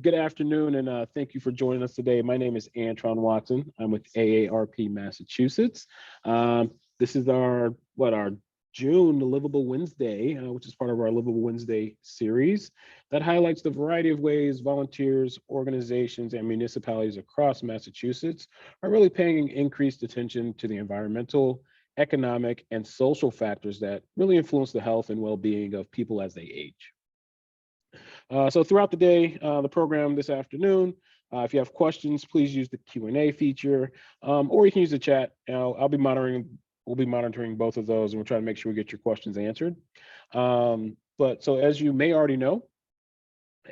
Good afternoon, and thank you for joining us today. My name is Antron Watson. I'm with AARP Massachusetts. This is our June Livable Wednesday, which is part of our Livable Wednesday series that highlights the variety of ways volunteers, organizations, and municipalities across Massachusetts are really paying increased attention to the environmental, economic, and social factors that really influence the health and well-being of people as they age. So throughout the day, the program this afternoon, if you have questions, please use the Q&A feature, or you can use the chat. We'll be monitoring both of those, and we'll try to make sure we get your questions answered. But so as you may already know,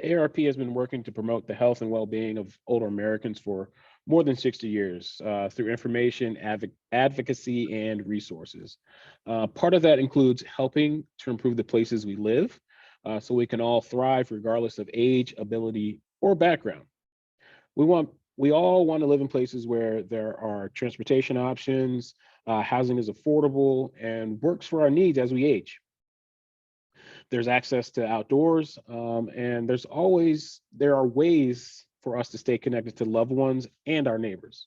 AARP has been working to promote the health and well-being of older Americans for more than 60 years through information, advocacy, and resources. Part of that includes helping to improve the places we live, so we can all thrive regardless of age, ability, or background. We all want to live in places where there are transportation options, housing is affordable, and works for our needs as we age. There's access to outdoors, and there are ways for us to stay connected to loved ones and our neighbors.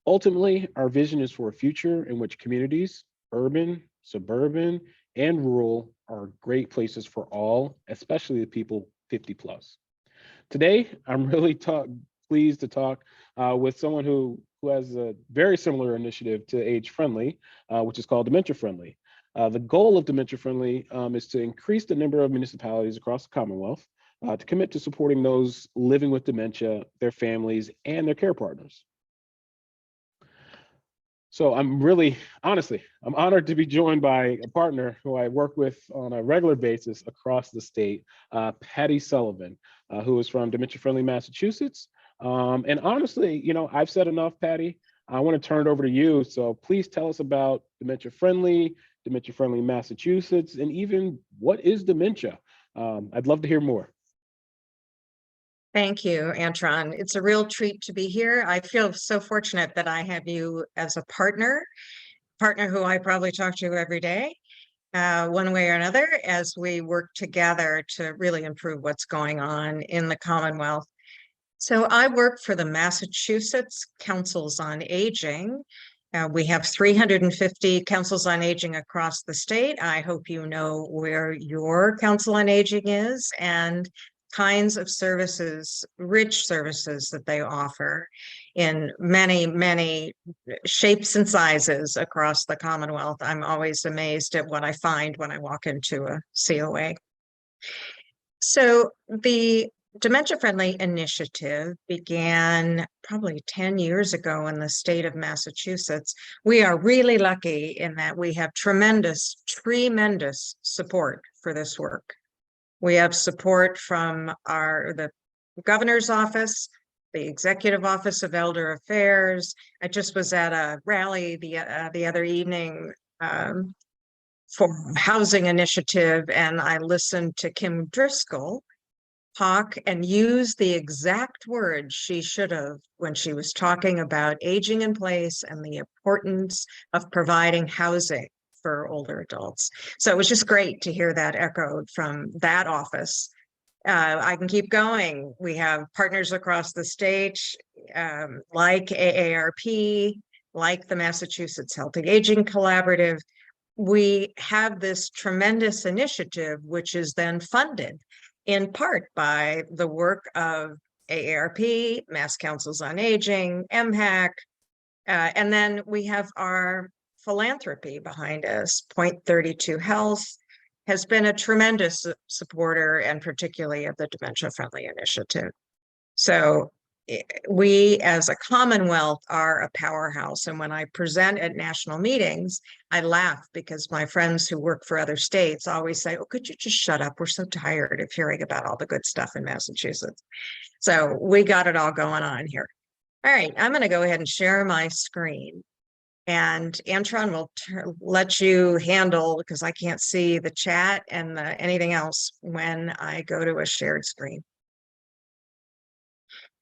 Ultimately, our vision is for a future in which communities, urban, suburban, and rural, are great places for all, especially the people 50 plus. Today, I'm really pleased to talk with someone who has a very similar initiative to Age Friendly, which is called Dementia Friendly. The goal of Dementia Friendly is to increase the number of municipalities across the Commonwealth to commit to supporting those living with dementia, their families, and their care partners. So I'm honored to be joined by a partner who I work with on a regular basis across the state, Patty Sullivan, who is from Dementia Friendly, Massachusetts. And honestly, I've said enough, Patty. I want to turn it over to you. So please tell us about Dementia Friendly Massachusetts, and even what is dementia? I'd love to hear more. Thank you, Antron. It's a real treat to be here. I feel so fortunate that I have you as a partner who I probably talk to every day, one way or another, as we work together to really improve what's going on in the Commonwealth. So I work for the Massachusetts Councils on Aging. We have 350 councils on aging across the state. I hope you know where your council on aging is and kinds of services, rich services that they offer in many, many shapes and sizes across the Commonwealth. I'm always amazed at what I find when I walk into a COA. So the Dementia Friendly initiative began probably 10 years ago in the state of Massachusetts. We are really lucky in that we have tremendous support for this work. We have support from the governor's office, the executive office of elder affairs. I just was at a rally the other evening for housing initiative, and I listened to Kim Driscoll talk and use the exact words she should have when she was talking about aging in place and the importance of providing housing for older adults. So it was just great to hear that echoed from that office. I can keep going. We have partners across the state, like AARP, like the Massachusetts Healthy Aging Collaborative. We have this tremendous initiative, which is then funded in part by the work of AARP, Mass Councils on Aging, MHAC, and then we have our philanthropy behind us. Point 32 Health has been a tremendous supporter, and particularly of the Dementia Friendly initiative. So we as a Commonwealth are a powerhouse. And when I present at national meetings, I laugh because my friends who work for other states always say, oh, could you just shut up? We're so tired of hearing about all the good stuff in Massachusetts. So we got it all going on here. All right, I'm going to go ahead and share my screen. And Antron will let you handle, because I can't see the chat and anything else when I go to a shared screen.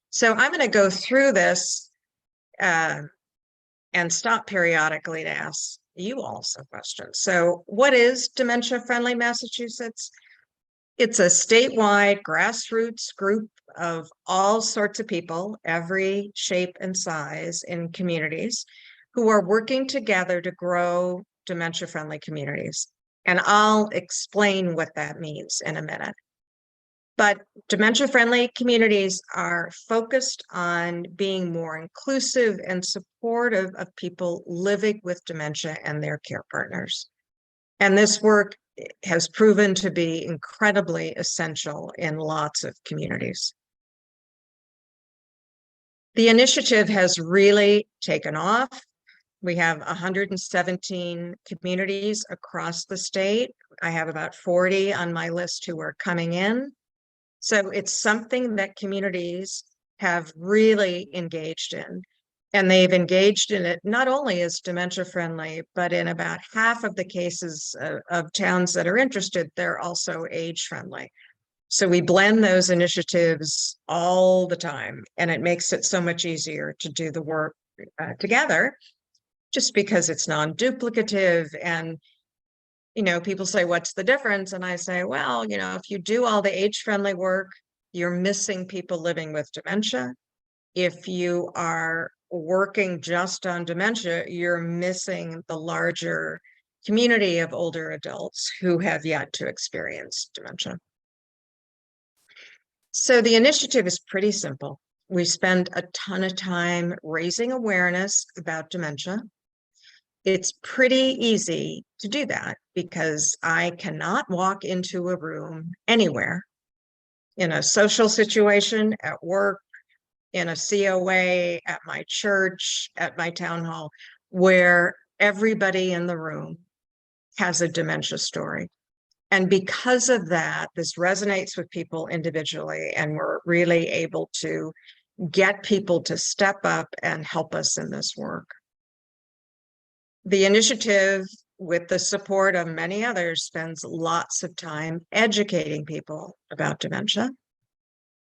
So I'm going to go through this and stop periodically to ask you all some questions. So what is Dementia Friendly Massachusetts? It's a statewide grassroots group of all sorts of people, every shape and size in communities, who are working together to grow dementia-friendly communities. And I'll explain what that means in a minute. But dementia-friendly communities are focused on being more inclusive and supportive of people living with dementia and their care partners. And this work has proven to be incredibly essential in lots of communities. The initiative has really taken off. We have 117 communities across the state. I have about 40 on my list who are coming in. So it's something that communities have really engaged in. And they've engaged in it not only as dementia friendly, but in about half of the cases of towns that are interested, they're also age friendly. So we blend those initiatives all the time, and it makes it so much easier to do the work together, just because it's non-duplicative. And people say, what's the difference? And I say, well, if you do all the age-friendly work, you're missing people living with dementia. If you are working just on dementia, you're missing the larger community of older adults who have yet to experience dementia. So the initiative is pretty simple. We spend a ton of time raising awareness about dementia. It's pretty easy to do that because I cannot walk into a room anywhere, in a social situation, at work, in a COA, at my church, at my town hall, where everybody in the room has a dementia story. And because of that, this resonates with people individually, and we're really able to get people to step up and help us in this work. The initiative, with the support of many others, spends lots of time educating people about dementia,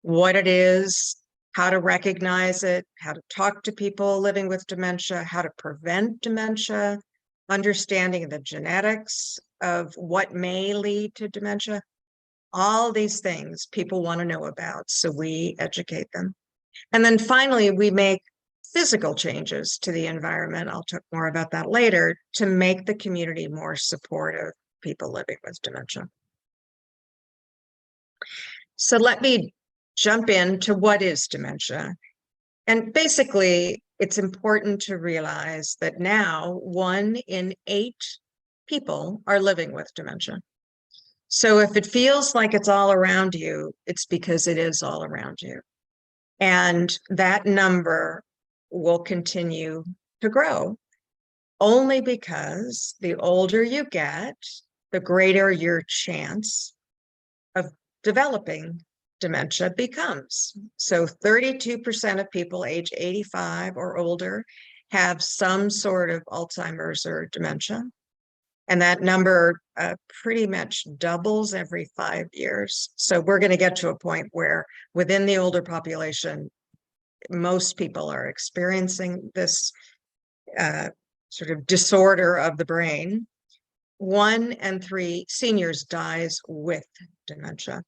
what it is, how to recognize it, how to talk to people living with dementia, how to prevent dementia, understanding the genetics of what may lead to dementia. All these things people want to know about, so we educate them. And then finally, we make physical changes to the environment. I'll talk more about that later, to make the community more supportive of people living with dementia. So let me jump into what is dementia. And basically, it's important to realize that now 1 in 8 people are living with dementia. So if it feels like it's all around you, it's because it is all around you. And that number will continue to grow, only because the older you get, the greater your chance of developing dementia becomes. So 32% of people age 85 or older have some sort of Alzheimer's or dementia. And that number pretty much doubles every 5 years. So we're going to get to a point where within the older population, most people are experiencing this sort of disorder of the brain. 1 in 3 seniors dies with dementia.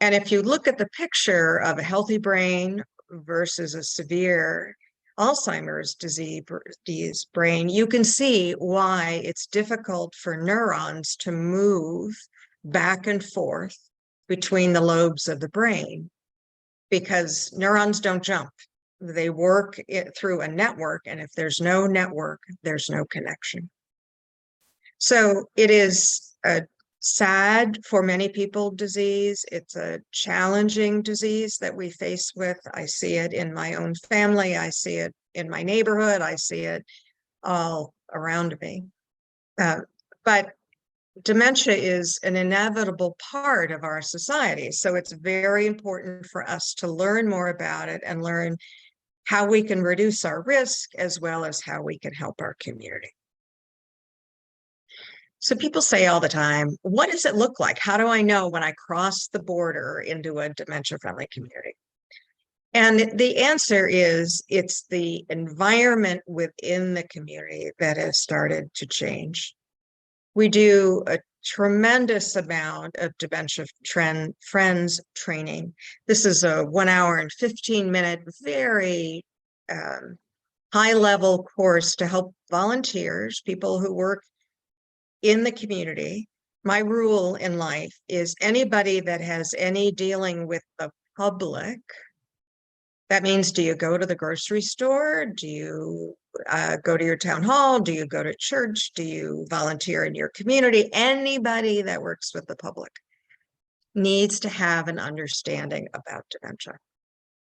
And if you look at the picture of a healthy brain versus a severe Alzheimer's disease brain, you can see why it's difficult for neurons to move back and forth between the lobes of the brain, because neurons don't jump. They work through a network, and if there's no network, there's no connection. So it is a sad, for many people, disease. It's a challenging disease that we face with. I see it in my own family. I see it in my neighborhood. I see it all around me. But dementia is an inevitable part of our society. So it's very important for us to learn more about it and learn how we can reduce our risk, as well as how we can help our community. So people say all the time, what does it look like? How do I know when I cross the border into a dementia-friendly community? And the answer is, it's the environment within the community that has started to change. We do a tremendous amount of Dementia Friends training. This is a 1 hour and 15-minute, very high-level course to help volunteers, people who work in the community. My rule in life is anybody that has any dealing with the public. That means, do you go to the grocery store? Do you go to your town hall? Do you go to church? Do you volunteer in your community? Anybody that works with the public needs to have an understanding about dementia.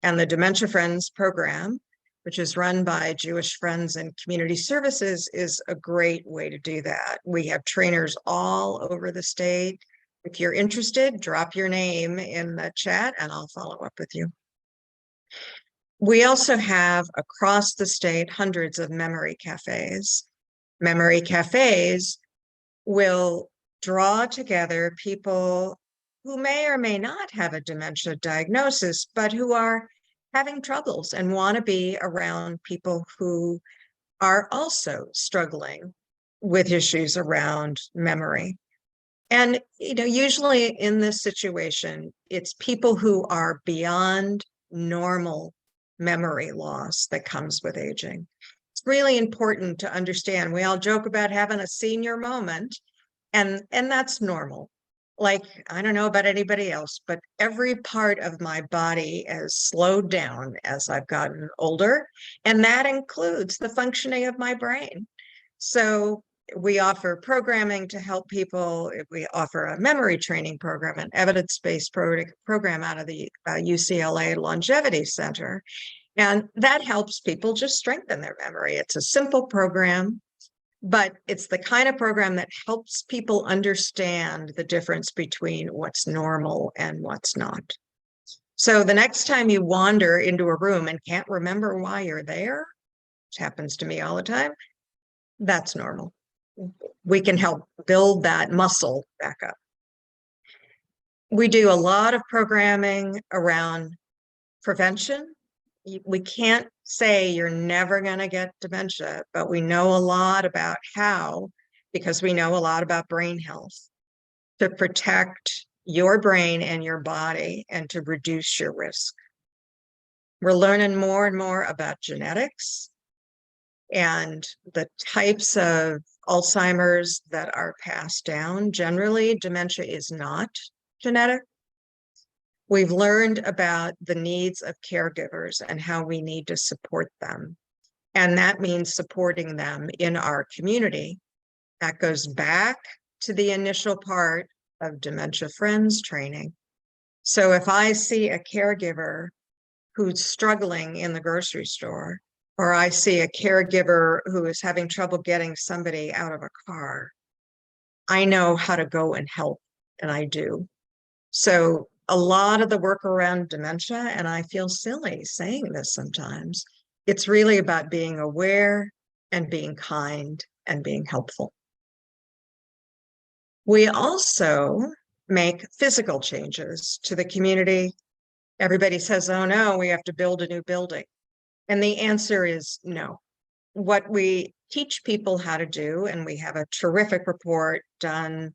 And the Dementia Friends program, which is run by Jewish Friends and Community Services, is a great way to do that. We have trainers all over the state. If you're interested, drop your name in the chat and I'll follow up with you. We also have across the state hundreds of memory cafes. Memory cafes will draw together people who may or may not have a dementia diagnosis, but who are having troubles and want to be around people who are also struggling with issues around memory. And, usually in this situation, it's people who are beyond normal memory loss that comes with aging. It's really important to understand. We all joke about having a senior moment, and that's normal. Like, I don't know about anybody else, but every part of my body has slowed down as I've gotten older, and that includes the functioning of my brain. So we offer programming to help people. We offer a memory training program, an evidence-based program out of the UCLA Longevity Center. And that helps people just strengthen their memory. It's a simple program, but it's the kind of program that helps people understand the difference between what's normal and what's not. So the next time you wander into a room and can't remember why you're there, which happens to me all the time, that's normal. We can help build that muscle back up. We do a lot of programming around prevention. We can't say you're never going to get dementia, but we know a lot about how, because we know a lot about brain health, to protect your brain and your body and to reduce your risk. We're learning more and more about genetics and the types of Alzheimer's that are passed down. Generally, dementia is not genetic. We've learned about the needs of caregivers and how we need to support them. And that means supporting them in our community. That goes back to the initial part of Dementia Friends training. So if I see a caregiver who's struggling in the grocery store, or I see a caregiver who is having trouble getting somebody out of a car, I know how to go and help, and I do. So a lot of the work around dementia, and I feel silly saying this sometimes, it's really about being aware and being kind and being helpful. We also make physical changes to the community. Everybody says, oh no, we have to build a new building. And the answer is no. What we teach people how to do, and we have a terrific report done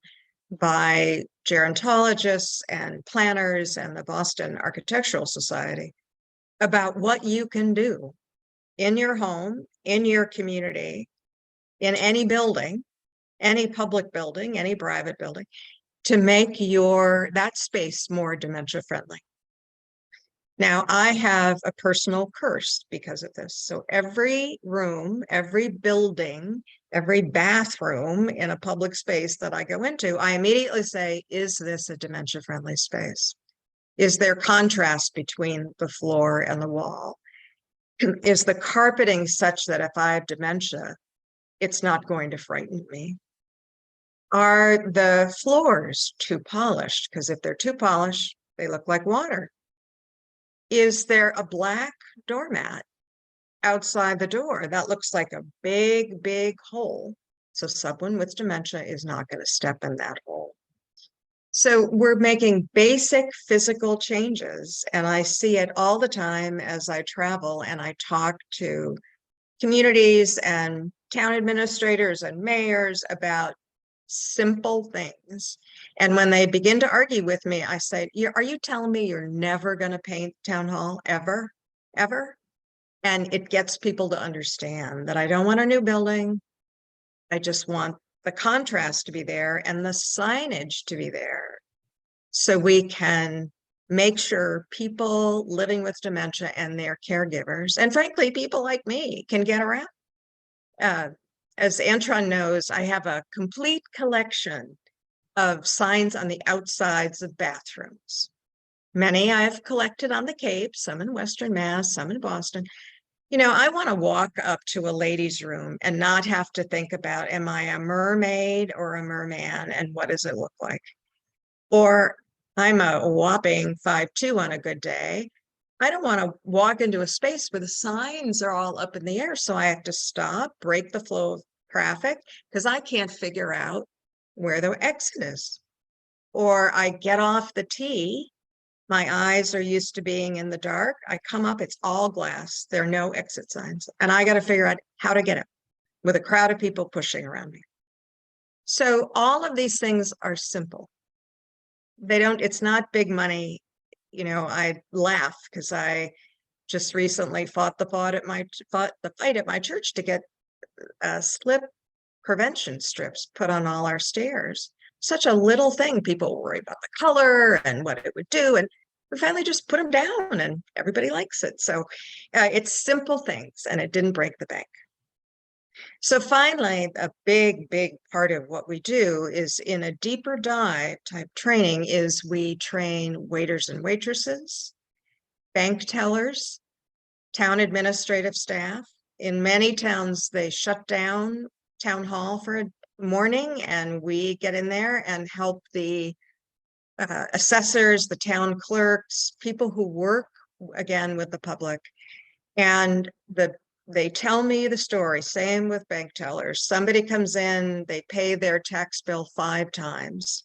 by gerontologists and planners and the Boston Architectural Society about what you can do in your home, in your community, in any building, any public building, any private building, to make that space more dementia friendly. Now, I have a personal curse because of this. So every room, every building, every bathroom in a public space that I go into, I immediately say, is this a dementia-friendly space? Is there contrast between the floor and the wall? Is the carpeting such that if I have dementia, it's not going to frighten me? Are the floors too polished? Because if they're too polished, they look like water. Is there a black doormat outside the door that looks like a big, big hole? So someone with dementia is not going to step in that hole. So we're making basic physical changes, and I see it all the time as I travel and I talk to communities and town administrators and mayors about simple things. And when they begin to argue with me, I say, are you telling me you're never going to paint town hall ever, ever? And it gets people to understand that I don't want a new building. I just want the contrast to be there and the signage to be there, so we can make sure people living with dementia and their caregivers, and frankly, people like me, can get around. As Antron knows, I have a complete collection of signs on the outsides of bathrooms. Many I've collected on the Cape, some in Western Mass, some in Boston. You know, I want to walk up to a ladies' room and not have to think about, am I a mermaid or a merman, and what does it look like? Or I'm a whopping 5'2" on a good day. I don't want to walk into a space where the signs are all up in the air. So I have to stop, break the flow of traffic, because I can't figure out where the exit is. Or I get off the T. My eyes are used to being in the dark. I come up, it's all glass. There are no exit signs. And I got to figure out how to get it with a crowd of people pushing around me. So all of these things are simple. It's not big money. You know, I laugh because I just recently fought the fight at my church to get slip prevention strips put on all our stairs. Such a little thing. People worry about the color and what it would do. And we finally just put them down and everybody likes it. So it's simple things, and it didn't break the bank. So finally, a big, big part of what we do is, in a deeper dive type training, is we train waiters and waitresses, bank tellers, town administrative staff. In many towns, they shut down town hall for a morning, and we get in there and help the assessors, the town clerks, people who work, again, with the public. And they tell me the story. Same with bank tellers. Somebody comes in, they pay their tax bill 5 times.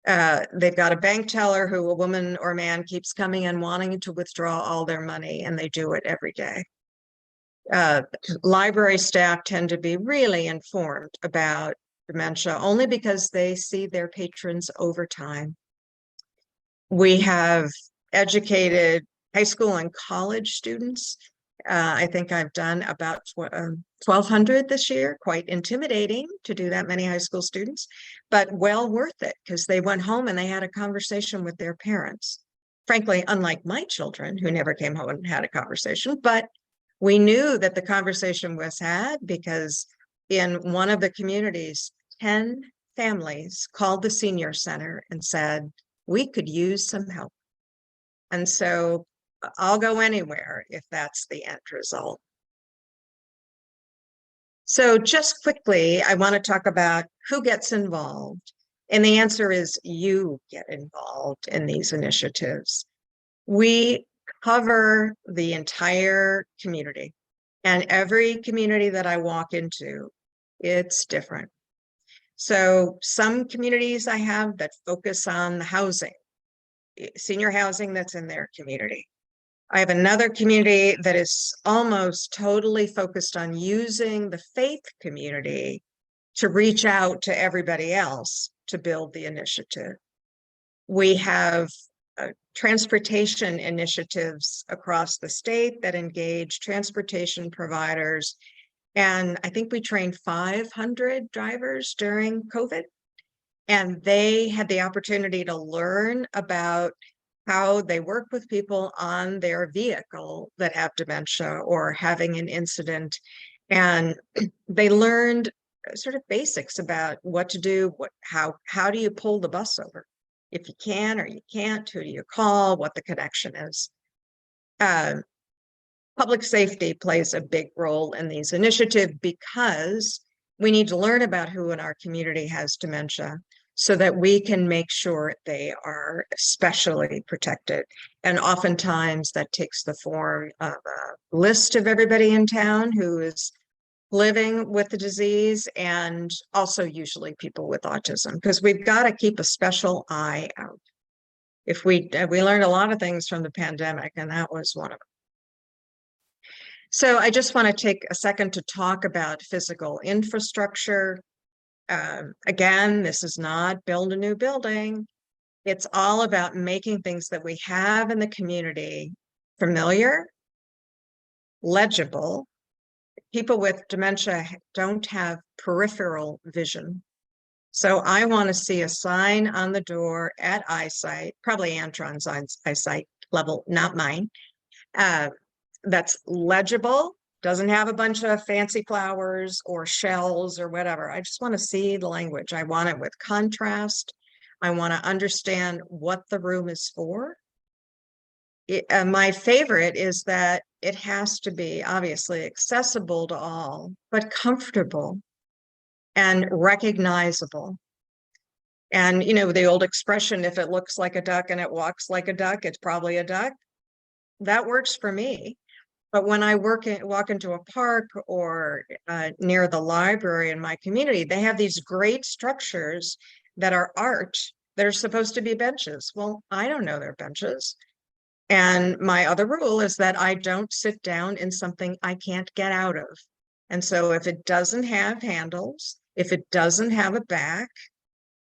They've got a bank teller who, a woman or man, keeps coming in wanting to withdraw all their money, and they do it every day. Library staff tend to be really informed about dementia only because they see their patrons over time. We have educated high school and college students. I think I've done about 1,200 this year. Quite intimidating to do that many high school students, but well worth it, because they went home and they had a conversation with their parents. Frankly, unlike my children, who never came home and had a conversation, but we knew that the conversation was had because in one of the communities, 10 families called the senior center and said, we could use some help. And so I'll go anywhere if that's the end result. So just quickly, I want to talk about who gets involved. And the answer is you get involved in these initiatives. We cover the entire community, and every community that I walk into, it's different. So some communities I have that focus on the housing, senior housing that's in their community. I have another community that is almost totally focused on using the faith community to reach out to everybody else to build the initiative. We have transportation initiatives across the state that engage transportation providers. And I think we trained 500 drivers during COVID. And they had the opportunity to learn about how they work with people on their vehicle that have dementia or having an incident. And they learned sort of basics about what to do, how do you pull the bus over? If you can or you can't, who do you call, what the connection is. Public safety plays a big role in these initiatives because we need to learn about who in our community has dementia so that we can make sure they are especially protected. And oftentimes that takes the form of a list of everybody in town who is living with the disease, and also usually people with autism, because we've got to keep a special eye out. If we learned a lot of things from the pandemic, and that was one of them. So I just want to take a second to talk about physical infrastructure. Again, this is not build a new building. It's all about making things that we have in the community familiar, legible. People with dementia don't have peripheral vision. So I want to see a sign on the door at eyesight, probably Antron's eyesight level, not mine, that's legible, doesn't have a bunch of fancy flowers or shells or whatever. I just want to see the language. I want it with contrast. I want to understand what the room is for. My favorite is that it has to be obviously accessible to all, but comfortable and recognizable. And, you know, the old expression, if it looks like a duck and it walks like a duck, it's probably a duck. That works for me. But when I walk into a park or near the library in my community, they have these great structures that are art that are supposed to be benches. Well, I don't know they're benches. And my other rule is that I don't sit down in something I can't get out of. And so if it doesn't have handles, if it doesn't have a back,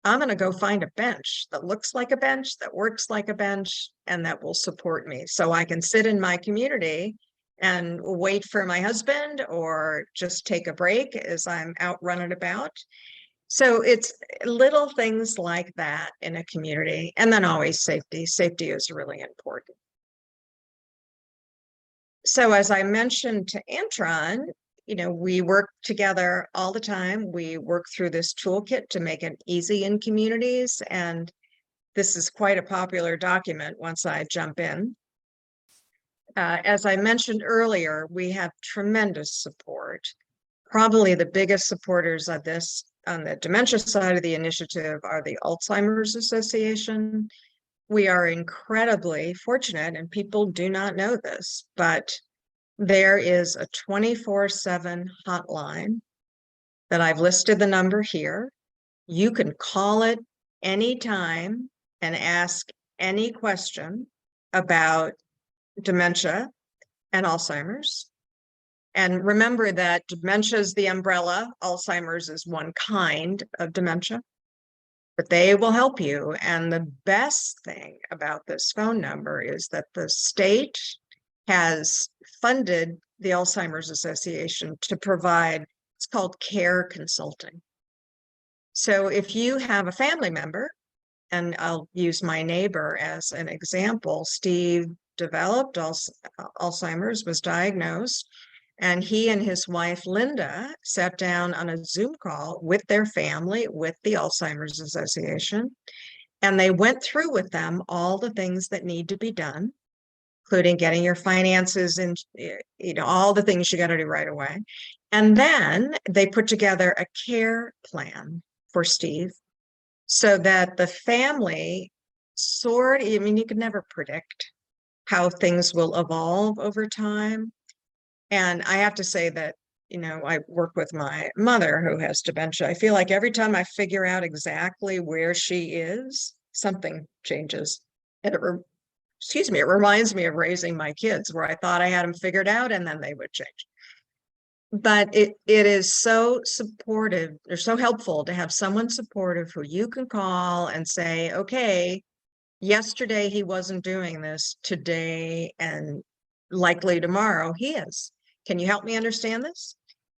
I'm going to go find a bench that looks like a bench, that works like a bench, and that will support me. So I can sit in my community and wait for my husband or just take a break as I'm out running about. So it's little things like that in a community. And then always safety. Safety is really important. So as I mentioned to Antron, you know, we work together all the time. We work through this toolkit to make it easy in communities. And this is quite a popular document once I jump in. As I mentioned earlier, we have tremendous support. Probably the biggest supporters of this on the dementia side of the initiative are the Alzheimer's Association. We are incredibly fortunate, and people do not know this, but there is a 24/7 hotline that I've listed the number here. You can call it anytime and ask any question about dementia and Alzheimer's. And remember that dementia is the umbrella, Alzheimer's is one kind of dementia, but they will help you. And the best thing about this phone number is that the state has funded the Alzheimer's Association to provide, it's called care consulting. So if you have a family member, and I'll use my neighbor as an example, Steve developed Alzheimer's, was diagnosed, and he and his wife, Linda, sat down on a Zoom call with their family, with the Alzheimer's Association, and they went through with them all the things that need to be done, including getting your finances and, you know, all the things you got to do right away. And then they put together a care plan for Steve so that the family I mean, you can never predict how things will evolve over time. And I have to say that, you know, I work with my mother who has dementia. I feel like every time I figure out exactly where she is, something changes. And it reminds me of raising my kids where I thought I had them figured out and then they would change. But it is so supportive or so helpful to have someone supportive who you can call and say, okay, yesterday he wasn't doing this, today and likely tomorrow he is. Can you help me understand this?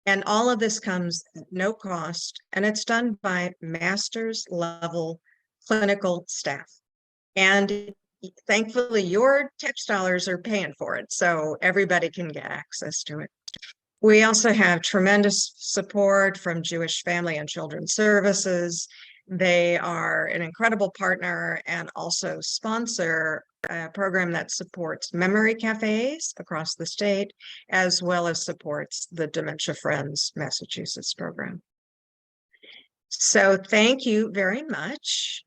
And all of this comes at no cost, and it's done by master's level clinical staff. And thankfully, your tax dollars are paying for it, so everybody can get access to it. We also have tremendous support from Jewish Family and Children's Services. They are an incredible partner and also sponsor a program that supports memory cafes across the state, as well as supports the Dementia Friends Massachusetts program. So thank you very much.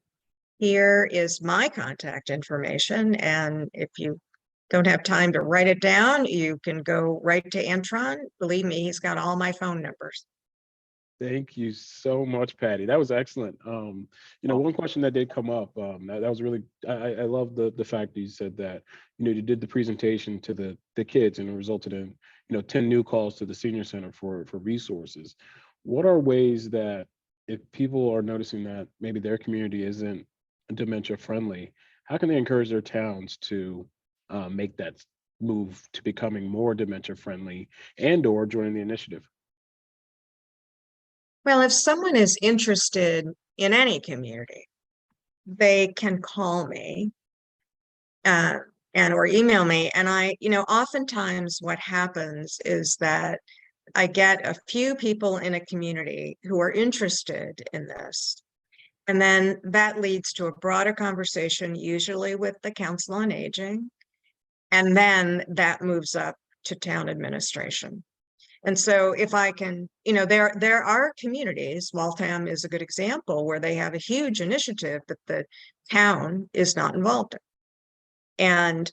Here is my contact information, and if you don't have time to write it down, you can go right to Antron. Believe me, he's got all my phone numbers. Thank you so much, Patty. That was excellent. You know, one question that did come up, that was really, I love the fact that you said that, you know, you did the presentation to the kids and it resulted in, you know, 10 new calls to the senior center for resources. What are ways that if people are noticing that maybe their community isn't dementia friendly, how can they encourage their towns to make that move to becoming more dementia friendly and or join the initiative? Well, if someone is interested in any community, they can call me uh, and or email me. And oftentimes what happens is that I get a few people in a community who are interested in this. And then that leads to a broader conversation, usually with the Council on Aging. And then that moves up to town administration. And so if I can, there are communities, Waltham is a good example, where they have a huge initiative that the town is not involved in. And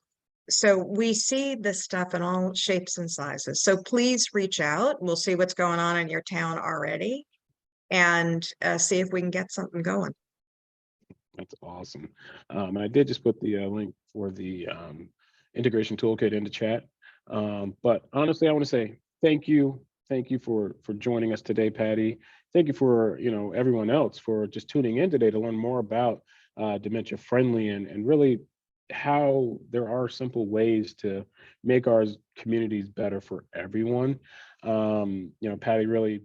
so we see this stuff in all shapes and sizes. So please reach out. We'll see what's going on in your town already and see if we can get something going. That's awesome. And I did just put the link for the integration toolkit in the chat. But honestly, I want to say thank you. Thank you for joining us today, Patty. Thank you for everyone else for just tuning in today to learn more about dementia friendly and really how there are simple ways to make our communities better for everyone. Patty really